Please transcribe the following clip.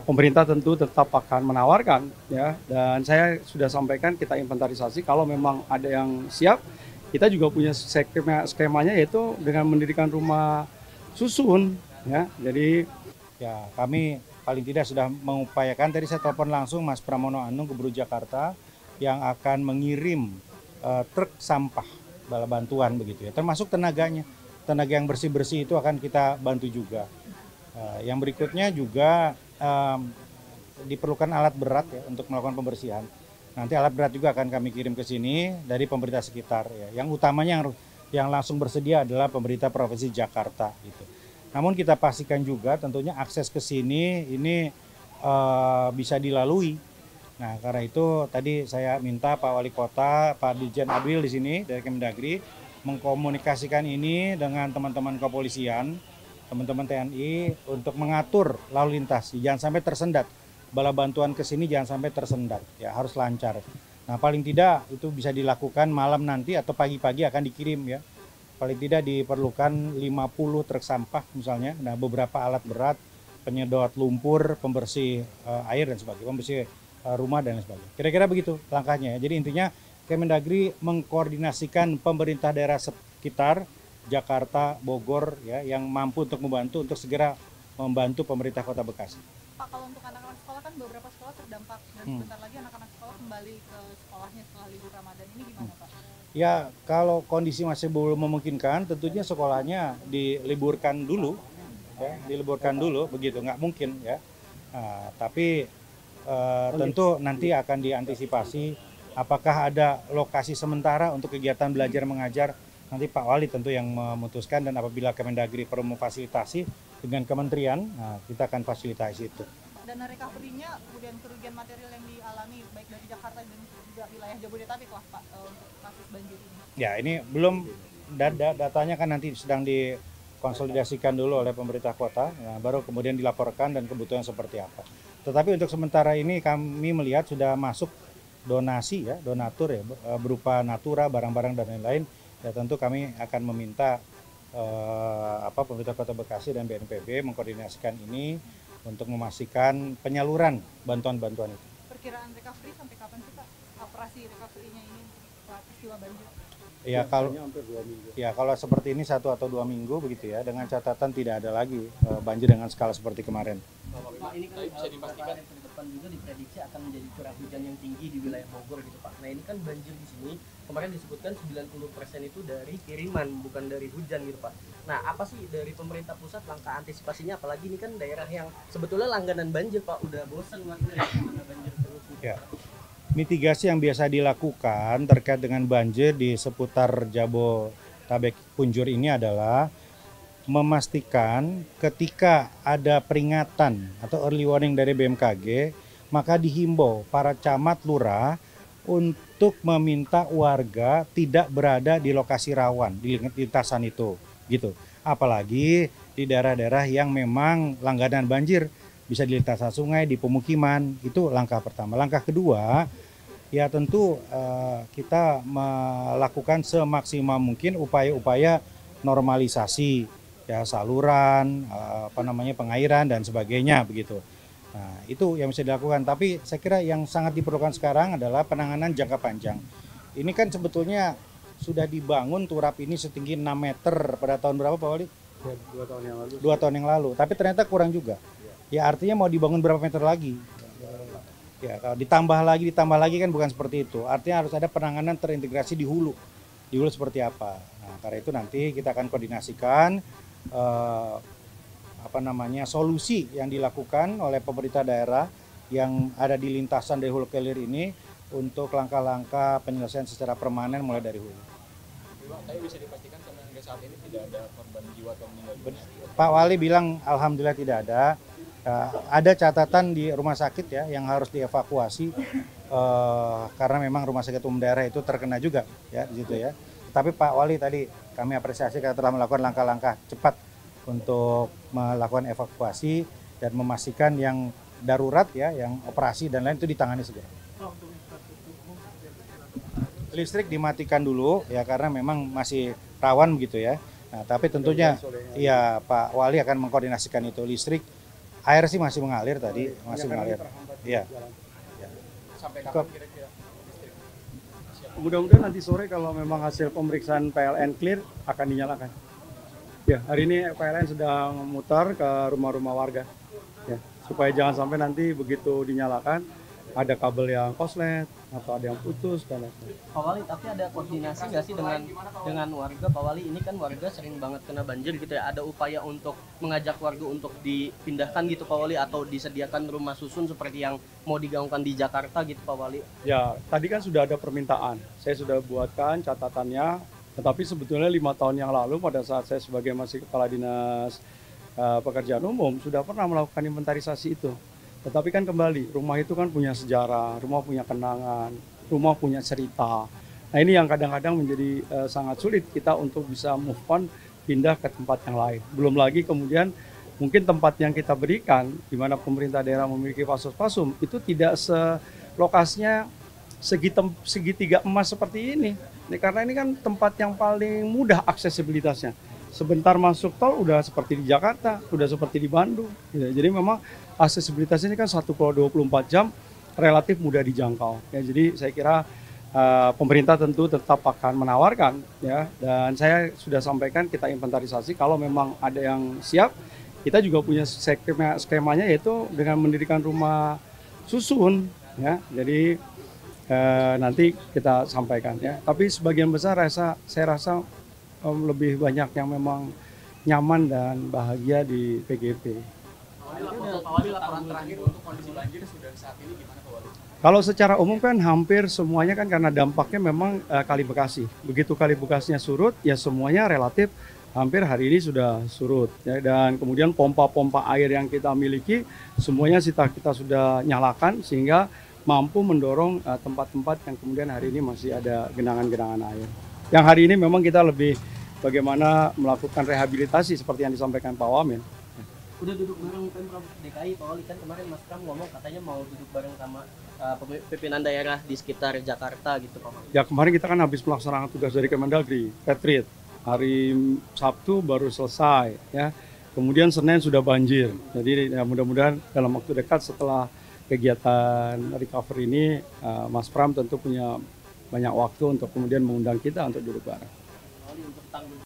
pemerintah tentu tetap akan menawarkan ya, dan saya sudah sampaikan kita inventarisasi kalau memang ada yang siap, kita juga punya skemanya yaitu dengan mendirikan rumah susun ya. Jadi Ya, kami paling tidak sudah mengupayakan, tadi saya telepon langsung Mas Pramono Anung, Gubernur Jakarta, yang akan mengirim truk sampah bala bantuan begitu ya, termasuk tenaganya. Tenaga yang bersih-bersih itu akan kita bantu juga. Yang berikutnya juga diperlukan alat berat ya untuk melakukan pembersihan. Nanti alat berat juga akan kami kirim ke sini dari pemerintah sekitar ya. Yang utamanya yang langsung bersedia adalah pemerintah Provinsi Jakarta gitu. Namun kita pastikan juga tentunya akses ke sini ini bisa dilalui. Nah, karena itu tadi saya minta Pak Wali Kota, Pak Dirjen Adwil di sini dari Kemendagri mengkomunikasikan ini dengan teman-teman kepolisian, teman-teman TNI untuk mengatur lalu lintas, jangan sampai tersendat. Bala bantuan ke sini jangan sampai tersendat, ya harus lancar. Nah, paling tidak itu bisa dilakukan malam nanti atau pagi-pagi akan dikirim ya. Paling tidak diperlukan 50 truk sampah misalnya, nah beberapa alat berat, penyedot lumpur, pembersih air dan sebagainya, pembersih rumah dan sebagainya. Kira-kira begitu langkahnya ya. Jadi intinya Kemendagri mengkoordinasikan pemerintah daerah sekitar Jakarta, Bogor ya yang mampu untuk membantu untuk segera membantu pemerintah Kota Bekasi. Pak, kalau untuk anak-anak sekolah kan beberapa sekolah terdampak dan sebentar lagi anak-anak sekolah kembali ke sekolahnya setelah libur Ramadan ini gimana Pak? Ya, kalau kondisi masih belum memungkinkan, tentunya sekolahnya diliburkan dulu, ya, diliburkan dulu, begitu, nggak mungkin ya. Nah, tapi tentu nanti akan diantisipasi apakah ada lokasi sementara untuk kegiatan belajar mengajar. Nanti Pak Wali tentu yang memutuskan dan apabila Kemendagri perlu memfasilitasi dengan kementerian, nah, kita akan fasilitasi itu. Dana recovery-nya kemudian kerugian material yang dialami baik dari Jakarta dan juga wilayah Jabodetabek lah Pak untuk kasus banjir ini. Ya, ini belum datanya kan nanti sedang dikonsolidasikan dulu oleh pemerintah kota, ya, baru kemudian dilaporkan dan kebutuhan seperti apa. Tetapi untuk sementara ini kami melihat sudah masuk donasi ya, donatur ya, berupa natura, barang-barang dan lain-lain. Ya tentu kami akan meminta pemerintah Kota Bekasi dan BNPB mengkoordinasikan ini untuk memastikan penyaluran bantuan-bantuan itu. Perkiraan recovery sampai kapan sih Pak? Operasi recovery-nya ini setelah peristiwa banjir? Ya kalau seperti ini 1 atau 2 minggu begitu ya, dengan catatan tidak ada lagi banjir dengan skala seperti kemarin. Pak, ini kan bisa dipastikan ke depan juga diprediksi akan menjadi curah hujan yang tinggi di wilayah Bogor gitu Pak. Nah ini kan banjir di sini kemarin disebutkan 90% itu dari kiriman bukan dari hujan gitu Pak. Nah apa sih dari pemerintah pusat langkah antisipasinya, apalagi ini kan daerah yang sebetulnya langganan banjir Pak, udah bosan warga karena banjir terus gitu. Ya. Mitigasi yang biasa dilakukan terkait dengan banjir di seputar Jabodetabek Punjur ini adalah memastikan ketika ada peringatan atau early warning dari BMKG, maka dihimbau para camat lurah untuk meminta warga tidak berada di lokasi rawan di lintasan itu, gitu. Apalagi di daerah-daerah yang memang langganan banjir, bisa di lintasan sungai, di pemukiman, itu langkah pertama. Langkah kedua, ya tentu kita melakukan semaksimal mungkin upaya-upaya normalisasi ya saluran, pengairan dan sebagainya begitu. Nah, itu yang bisa dilakukan. Tapi saya kira yang sangat diperlukan sekarang adalah penanganan jangka panjang. Ini kan sebetulnya sudah dibangun turap ini setinggi 6 meter pada tahun berapa Pak Wali? 2 tahun yang lalu. 2 tahun yang lalu. Tapi ternyata kurang juga. Ya artinya mau dibangun berapa meter lagi? Ya kalau ditambah lagi kan bukan seperti itu. Artinya harus ada penanganan terintegrasi di hulu. Di hulu seperti apa? Nah, karena itu nanti kita akan koordinasikan solusi yang dilakukan oleh pemerintah daerah yang ada di lintasan dari hulu ke hilir ini untuk langkah-langkah penyelesaian secara permanen mulai dari hulu. Tapi bisa dipastikan sampai hingga saat ini tidak ada korban jiwa atau meninggal dunia? Pak Wali bilang alhamdulillah tidak ada. Ada catatan di rumah sakit ya yang harus dievakuasi karena memang rumah sakit umum daerah itu terkena juga ya di situ ya. Tapi Pak Wali tadi kami apresiasi karena telah melakukan langkah-langkah cepat untuk melakukan evakuasi dan memastikan yang darurat ya, yang operasi dan lain itu ditangani segera. Listrik dimatikan dulu ya karena memang masih rawan begitu ya. Nah, tapi tentunya ya Pak Wali akan mengkoordinasikan itu listrik Air sih masih mengalir tadi, masih mengalir. Iya. Sampai Ke- kapan kira-kira listrik? Mudah-mudahan nanti sore kalau memang hasil pemeriksaan PLN clear akan dinyalakan. Ya, hari ini PLN sedang mutar ke rumah-rumah warga. Ya, supaya jangan sampai nanti begitu dinyalakan ada kabel yang koslet atau ada yang putus dan lain-lain. Pak Wali, tapi ada koordinasi nggak sih dengan warga? Pak Wali, ini kan warga sering banget kena banjir gitu ya. Ada upaya untuk mengajak warga untuk dipindahkan gitu Pak Wali, atau disediakan rumah susun seperti yang mau digaungkan di Jakarta gitu Pak Wali? Ya, tadi kan sudah ada permintaan. Saya sudah buatkan catatannya, tetapi sebetulnya 5 tahun yang lalu pada saat saya sebagai masih Kepala Dinas Pekerjaan Umum sudah pernah melakukan inventarisasi itu. Tetapi kan kembali, rumah itu kan punya sejarah, rumah punya kenangan, rumah punya cerita. Nah ini yang kadang-kadang menjadi sangat sulit kita untuk bisa move on, pindah ke tempat yang lain. Belum lagi kemudian mungkin tempat yang kita berikan, di mana pemerintah daerah memiliki pasos-pasum, itu tidak lokasinya segitiga emas seperti ini. Karena ini kan tempat yang paling mudah aksesibilitasnya. Sebentar masuk tol udah seperti di Jakarta, udah seperti di Bandung. Ya, jadi memang aksesibilitas ini kan 1,24 jam relatif mudah dijangkau. Ya, jadi saya kira pemerintah tentu tetap akan menawarkan, ya. Dan saya sudah sampaikan kita inventarisasi kalau memang ada yang siap, kita juga punya skemanya yaitu dengan mendirikan rumah susun, ya. Jadi nanti kita sampaikan, ya. Tapi sebagian besar saya rasa lebih banyak yang memang nyaman dan bahagia di PGP. Pak Wali, laporan terakhir untuk kondisi banjir sudah saat ini gimana Pak Wali? Kalau secara umum kan hampir semuanya kan karena dampaknya memang Kali Bekasi. Begitu Kali Bekasinya surut, ya semuanya relatif hampir hari ini sudah surut. Ya, dan kemudian pompa-pompa air yang kita miliki semuanya kita sudah nyalakan sehingga mampu mendorong tempat-tempat yang kemudian hari ini masih ada genangan-genangan air. Yang hari ini memang kita lebih bagaimana melakukan rehabilitasi seperti yang disampaikan Pak Wamen. Udah duduk bareng Pemprov DKI Pak Wali, kan kemarin Mas Pram ngomong katanya mau duduk bareng sama pimpinan daerah di sekitar Jakarta gitu Pak Wali. Ya kemarin kita kan habis melaksanakan tugas dari Kemendagri, Petrit. Hari Sabtu baru selesai, ya. Kemudian Senin sudah banjir. Jadi ya mudah-mudahan dalam waktu dekat setelah kegiatan recovery ini, Mas Pram tentu punya banyak waktu untuk kemudian mengundang kita untuk duduk bareng. Pak Wali, untuk tanggung